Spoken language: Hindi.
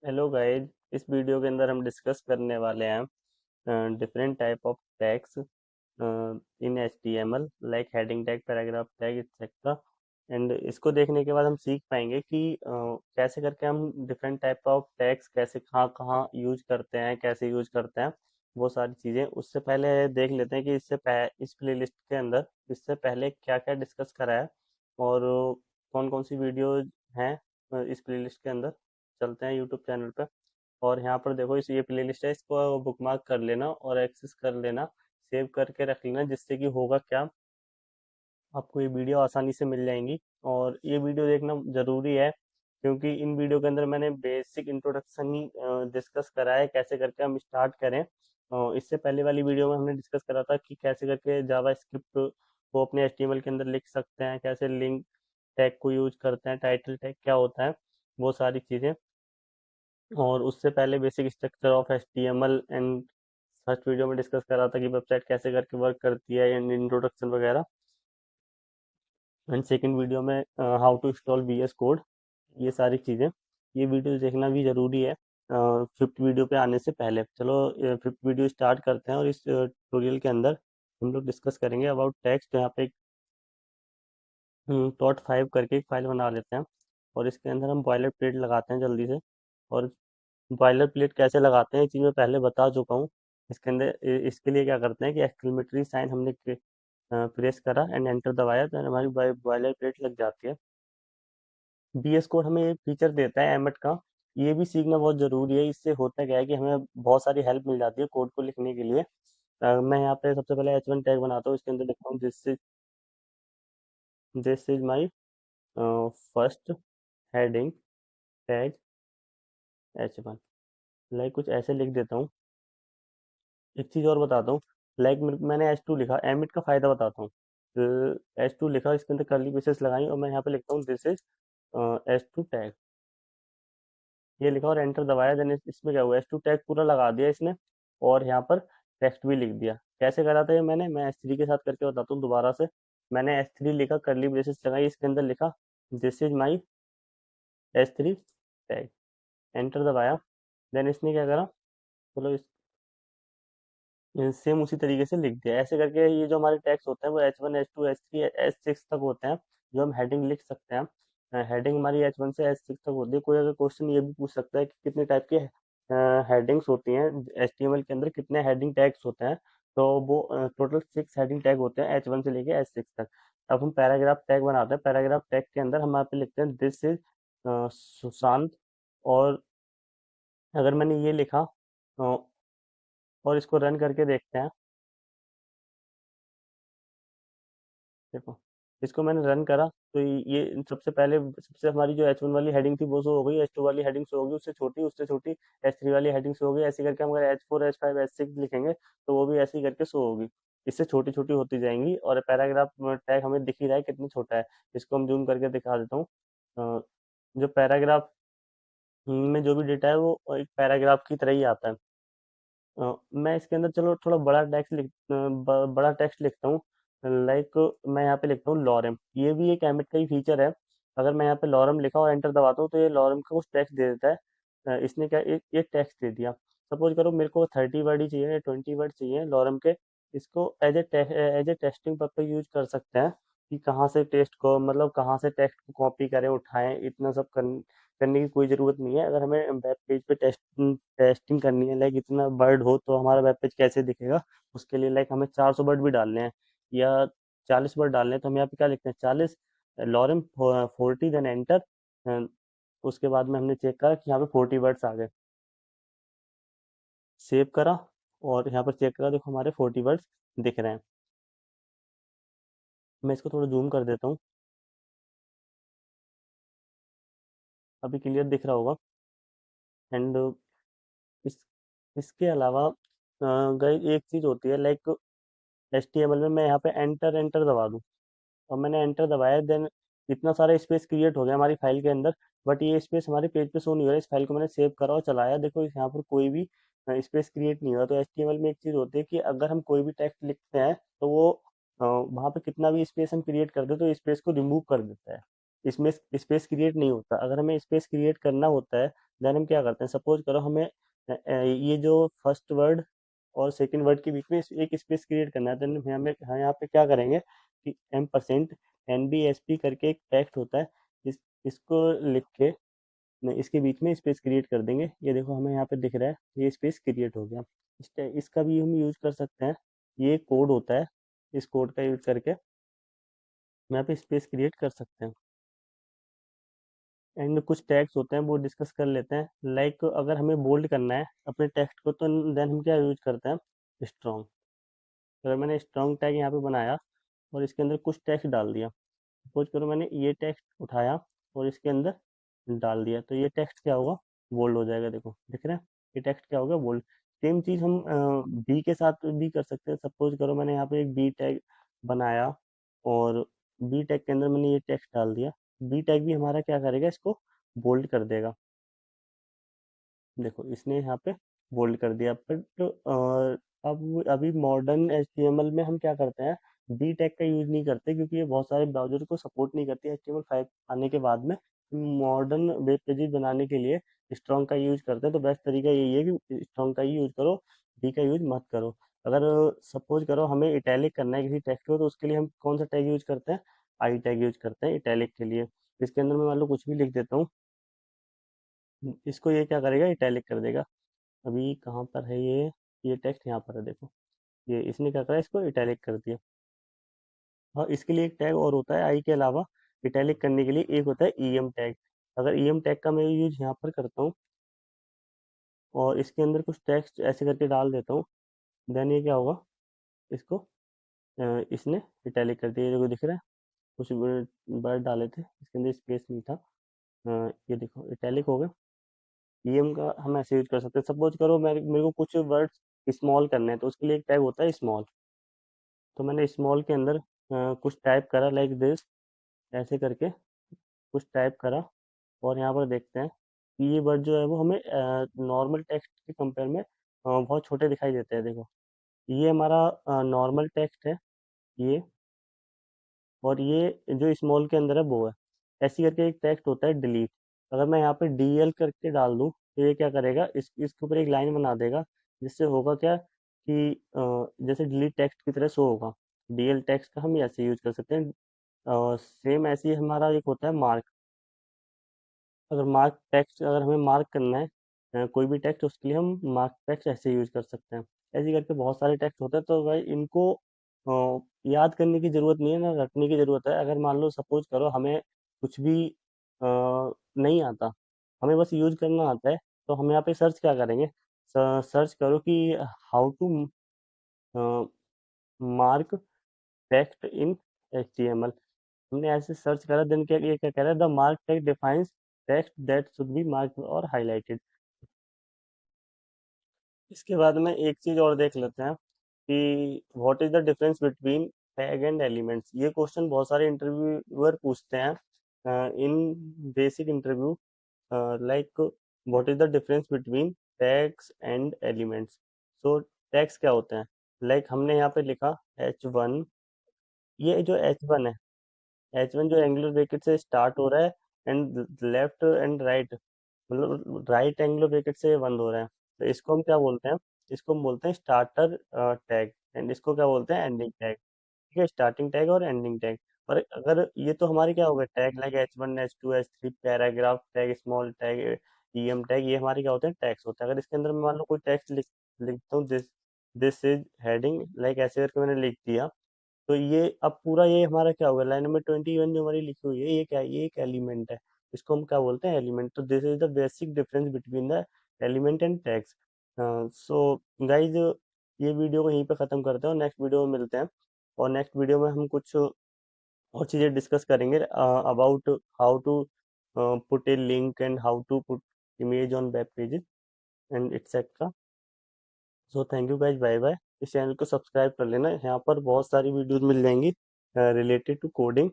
Hello guys. इस वीडियो के अंदर हम डिस्कस करने वाले हैं different type of tags in HTML like heading tag, paragraph tag etcetera. And इसको देखने के बाद हम सीख पाएंगे कि कैसे करके हम डिफरेंट टाइप ऑफ टैग्स कैसे कहाँ कहाँ यूज करते हैं, कैसे यूज करते हैं, वो सारी चीज़ें। उससे पहले देख लेते हैं कि इस प्लेलिस्ट के अंदर इससे पहले क्या क्या डिस्कस करा है और कौन कौन सी वीडियो हैं इस प्लेलिस्ट के अंदर। चलते हैं यूट्यूब चैनल पे और यहाँ पर देखो इस ये प्लेलिस्ट है, इसको बुकमार्क कर लेना और एक्सेस कर लेना, सेव करके रख लेना, जिससे कि होगा क्या, आपको ये वीडियो आसानी से मिल जाएंगी। और ये वीडियो देखना ज़रूरी है क्योंकि इन वीडियो के अंदर मैंने बेसिक इंट्रोडक्शन ही डिस्कस करा है, कैसे करके हम स्टार्ट करें। इससे पहले वाली वीडियो में हमने डिस्कस करा था कि कैसे करके जावा स्क्रिप्ट को अपने HTML के अंदर लिख सकते हैं, कैसे लिंक टैग को यूज करते हैं, टाइटल टैग क्या होता है, वो सारी चीज़ें। और उससे पहले basic structure of HTML and first video में डिस्कस करा था कि वेबसाइट कैसे करके वर्क करती है एंड इंट्रोडक्शन वगैरह। एंड सेकंड वीडियो में how to install VS code, ये सारी चीज़ें। ये वीडियो देखना भी ज़रूरी है फिफ्थ वीडियो पे आने से पहले। चलो फिफ्थ वीडियो स्टार्ट करते हैं और इस ट्यूटोरियल के अंदर हम लोग डिस्कस करेंगे अबाउट टेक्स्ट। यहाँ पे एक डॉट फाइव करके एक फाइल बना लेते हैं और इसके अंदर हम बॉयलर प्लेट लगाते हैं जल्दी से। और बॉयलर प्लेट कैसे लगाते हैं ये चीज़ मैं पहले बता चुका हूँ। इसके अंदर इसके लिए क्या करते हैं कि एक्सक्लेमेटरी साइन हमने प्रेस करा एंड एंटर दबाया तो हमारी बॉयलर प्लेट लग जाती है। VS कोड हमें एक फीचर देता है एमएट का, ये भी सीखना बहुत ज़रूरी है। इससे होता क्या है कि हमें बहुत सारी हेल्प मिल जाती है कोड को लिखने के लिए। मैं यहाँ पे सबसे पहले H1 टैग बनाता हूँ, इसके अंदर लिखता हूँ this is my first heading tag H1। Like कुछ ऐसे लिख देता हूँ। एक चीज़ और बताता हूँ, लाइक मैंने H2 लिखा, एमिट का फ़ायदा बताता हूँ। H2 लिखा, इसके अंदर कर्ली ब्रेसेस लगाई और मैं यहाँ पे लिखता हूँ दिस इज H2 टैग, ये लिखा और एंटर दबाया। देन इसमें क्या हुआ, H2 टैग पूरा लगा दिया इसने और यहाँ पर टेक्स्ट भी लिख दिया। कैसे करा था ये मैं H3 के साथ करके बताता हूँ दोबारा से। मैंने H3 लिखा, कर्ली ब्रेसेस लगाई, इसके अंदर लिखा this is my H3 tag, enter दबाया। देन इसने क्या करा, चलो सेम उसी तरीके से लिख दिया। ऐसे करके ये जो हमारे टैग्स होते हैं वो H1 H2 H3 H6 तक होते हैं, जो हम हेडिंग लिख सकते हैं। हेडिंग हमारी H1 से H6 तक होती है। कोई अगर क्वेश्चन ये भी पूछ सकता है कि कितने टाइप के हेडिंग्स होती हैं HTML के अंदर, कितने हेडिंग टैग्स होते हैं, तो वो टोटल 6 हेडिंग टैग होते हैं H1 से लेके H6 तक। अब हम पैराग्राफ टैग बनाते हैं। पैराग्राफ टैग के अंदर हम यहाँ पे लिखते हैं दिस इज सुशांत। और अगर मैंने ये लिखा और इसको रन करके देखते हैं, देखो इसको मैंने रन करा तो ये सबसे पहले सबसे हमारी जो H1 वाली हेडिंग थी वो शो हो गई, H2 वाली हेडिंग शो होगी, उससे छोटी H3 वाली हेडिंग शो होगी। ऐसे करके हम अगर H4 H5 H6 लिखेंगे तो वो भी ऐसे ही करके शो होगी। इससे छोटी छोटी होती जाएंगी और पैराग्राफ टैग हमें दिख ही रहा है कितना छोटा है। इसको हम जूम करके दिखा देता हूँ। जो पैराग्राफ में जो भी डेटा है वो एक पैराग्राफ की तरह ही आता है। मैं इसके अंदर चलो थोड़ा बड़ा टेक्स्ट लिखता हूँ। लाइक मैं यहाँ पे लिखता हूँ लॉरम, ये भी एक एमिट का ही फीचर है। अगर मैं यहाँ पे लॉरम लिखा और एंटर दबाता हूँ तो ये लॉरम का कुछ टेक्स्ट दे देता है। इसने क्या एक टेक्स्ट दे दिया। सपोज करो मेरे को 30 वर्ड ही चाहिए, 20 वर्ड चाहिए लॉरम के। इसको as a testing purpose use कर सकते हैं कि कहाँ से टेस्ट को, मतलब कहाँ से टेक्स्ट को कॉपी करें, उठाएं, इतना सब करने की कोई ज़रूरत नहीं है। अगर हमें वेब पेज पे टेस्टिंग करनी है, लाइक इतना वर्ड हो तो हमारा वेब पेज कैसे दिखेगा, उसके लिए लाइक हमें 400 वर्ड भी डालने हैं या 40 वर्ड डालने हैं, तो हम यहाँ पे क्या लिखते हैं 40 लॉरम 40 देन एंटर। उसके बाद में हमने चेक करा कि यहाँ पे 40 वर्ड्स आ गए, सेव करा और यहाँ पर चेक करा, देखो हमारे 40 वर्ड्स दिख रहे हैं। मैं इसको थोड़ा जूम कर देता हूँ, अभी क्लियर दिख रहा होगा। एंड इस इसके अलावा गाइस एक चीज़ होती है, लाइक HTML में मैं यहाँ पे एंटर एंटर दबा दूँ और मैंने एंटर दबाया, देन इतना सारा स्पेस क्रिएट हो गया हमारी फाइल के अंदर। बट ये स्पेस हमारे पेज पे शो नहीं हो रहा है। इस फाइल को मैंने सेव करा और चलाया, देखो यहाँ पर कोई भी स्पेस क्रिएट नहीं हुआ। तो HTML में एक चीज़ होती है कि अगर हम कोई भी टेक्स्ट लिखते हैं तो वो वहाँ पे कितना भी स्पेस हम क्रिएट करते हैं तो स्पेस को रिमूव कर देता है। इसमें स्पेस क्रिएट नहीं होता। अगर हमें स्पेस क्रिएट करना होता है देन हम क्या करते हैं, सपोज करो हमें ये जो फर्स्ट वर्ड और सेकंड वर्ड के बीच में एक स्पेस क्रिएट करना है, देन हमें यहाँ पे क्या करेंगे कि M%NBSP करके एक टेक्स्ट होता है, इसको लिख के इसके बीच में स्पेस क्रिएट कर देंगे। ये देखो हमें यहाँ पे दिख रहा है, ये स्पेस क्रिएट हो गया। इसका भी हम यूज कर सकते हैं, ये कोड होता है, इस कोड का यूज करके हम यहाँ पे स्पेस क्रिएट कर सकते हैं। एंड कुछ टैग्स होते हैं वो डिस्कस कर लेते हैं। लाइक अगर हमें बोल्ड करना है अपने टेक्स्ट को, तो देन हम क्या यूज करते हैं, स्ट्रॉन्ग। अगर मैंने स्ट्रॉन्ग टैग यहाँ पे बनाया और इसके अंदर कुछ टेक्स्ट डाल दिया, सपोज करो मैंने ये टेक्स्ट उठाया और इसके अंदर डाल दिया, तो ये टेक्स्ट क्या होगा, बोल्ड हो जाएगा। देखो दिख रहा है, ये टेक्स्ट क्या होगा, बोल्ड। सेम चीज हम बी के साथ भी कर सकते हैं। सपोज करो मैंने यहाँ पे एक बी टैग बनाया और बी टैग के अंदर मैंने ये टेक्स्ट डाल दिया, बी टैग भी हमारा क्या करेगा, इसको बोल्ड कर देगा। देखो इसने यहाँ पे बोल्ड कर दिया। बट अब अभी मॉडर्न HTML में हम क्या करते हैं, बी टैग का यूज नहीं करते, क्योंकि ये बहुत सारे ब्राउजर को सपोर्ट नहीं करती। HTML5 आने के बाद में मॉडर्न वेब पेजेस बनाने के लिए स्ट्रॉन्ग का यूज करते हैं। तो बेस्ट तरीका यही है कि स्ट्रॉन्ग का ही यूज करो, बी का यूज मत करो। अगर सपोज करो हमें इटैलिक करना है किसी टेक्स्ट को, तो उसके लिए हम कौन सा टैग यूज करते हैं, आई टैग यूज करते हैं इटैलिक के लिए। इसके अंदर मैं मान लो कुछ भी लिख देता हूँ, इसको ये क्या करेगा, इटैलिक कर देगा। अभी कहाँ पर है ये टेक्स्ट यहाँ पर है, देखो ये इसने क्या करा, इसको इटैलिक कर दिया। हाँ, इसके लिए एक टैग और होता है, आई के अलावा इटैलिक करने के लिए एक होता है EM टैग। अगर EM टैग का मैं यूज यहाँ पर करता हूँ और इसके अंदर कुछ टेक्स्ट ऐसे करके डाल देता हूँ, देन ये क्या होगा, इसको इसने इटैलिक कर दिया। ये देखो दिख रहा है, कुछ वर्ड डाले थे इसके अंदर स्पेस नहीं था, ये देखो इटैलिक हो गया। EM का हम ऐसे यूज कर सकते हैं। सपोज करो मेरे को कुछ वर्ड्स स्मॉल करने हैं, तो उसके लिए एक टैग होता है स्मॉल। तो मैंने स्मॉल के अंदर कुछ टाइप करा लाइक दिस, ऐसे करके कुछ टाइप करा, और यहाँ पर देखते हैं कि ये वर्ड जो है वो हमें नॉर्मल टेक्स्ट के कंपेयर में बहुत छोटे दिखाई देते हैं। देखो ये हमारा नॉर्मल टेक्स्ट है ये, और ये जो स्मॉल के अंदर है वो है। ऐसी करके एक टेक्स्ट होता है डिलीट। अगर मैं यहाँ पे DL करके डाल दूँ, तो ये क्या करेगा, इसके ऊपर एक लाइन बना देगा, जिससे होगा क्या कि जैसे डिलीट टेक्स्ट की तरह शो होगा। DL टेक्स्ट का हम ऐसे यूज कर सकते हैं। सेम ऐसे ही हमारा एक होता है मार्क। अगर मार्क टेक्स्ट, अगर हमें मार्क करना है कोई भी टेक्स्ट, उसके लिए हम मार्क टेक्स्ट ऐसे यूज कर सकते हैं। ऐसे करके बहुत सारे टेक्स्ट होते हैं, तो भाई इनको याद करने की जरूरत नहीं है ना रटने की जरूरत है। अगर मान लो सपोज करो हमें कुछ भी नहीं आता, हमें बस यूज करना आता है, तो हम यहाँ पे सर्च क्या करेंगे, सर्च करो कि how to mark text in HTML। हमने ऐसे सर्च करा, देन क्या ये क्या कह रहा है, the mark tag defines text that should be marked और हाईलाइटेड। इसके बाद में एक चीज और देख लेते हैं कि what is the difference between tag and elements. ये क्वेश्चन बहुत सारे इंटरव्यूअर पूछते हैं in basic interview, like what is the difference between tags and elements. So tags क्या होते हैं, लाइक हमने यहाँ पे लिखा H1, ये जो H1 है, H1 जो एंगुलर ब्रैकेट से स्टार्ट हो रहा है एंड लेफ्ट एंड राइट, मतलब राइट एंगुलर ब्रैकेट से बंद हो रहा है, तो इसको हम क्या बोलते हैं, इसको हम बोलते हैं स्टार्टर टैग, एंड इसको क्या बोलते हैं, एंडिंग टैग। ठीक है, स्टार्टिंग टैग और एंडिंग टैग। और अगर ये तो हमारे क्या हो गए tag, like H1 H2 H3, paragraph tag, small tag, EM tag, ये हमारे क्या होते हैं, टैग्स होते हैं। अगर इसके अंदर मैं मान लो कोई टेक्स्ट लिखता हूँ, दिस इज हेडिंग, लाइक ऐसे करके मैंने लिख दिया, तो ये अब पूरा ये हमारा क्या होगा, लाइन नंबर 21 जो हमारी लिखी हुई है, ये क्या है, ये एक एलिमेंट है, इसको हम क्या बोलते हैं, एलिमेंट। तो this is the basic difference between the element and tags. So guys, ये वीडियो को यहीं पे ख़त्म करते हैं और नेक्स्ट वीडियो में मिलते हैं। और नेक्स्ट वीडियो में हम कुछ और चीज़ें डिस्कस करेंगे about how to put a link and how to put image on web pages and etcetera. So thank you guys, bye bye. इस चैनल को सब्सक्राइब कर लेना, यहाँ पर बहुत सारी वीडियोस मिल जाएंगी रिलेटेड टू कोडिंग।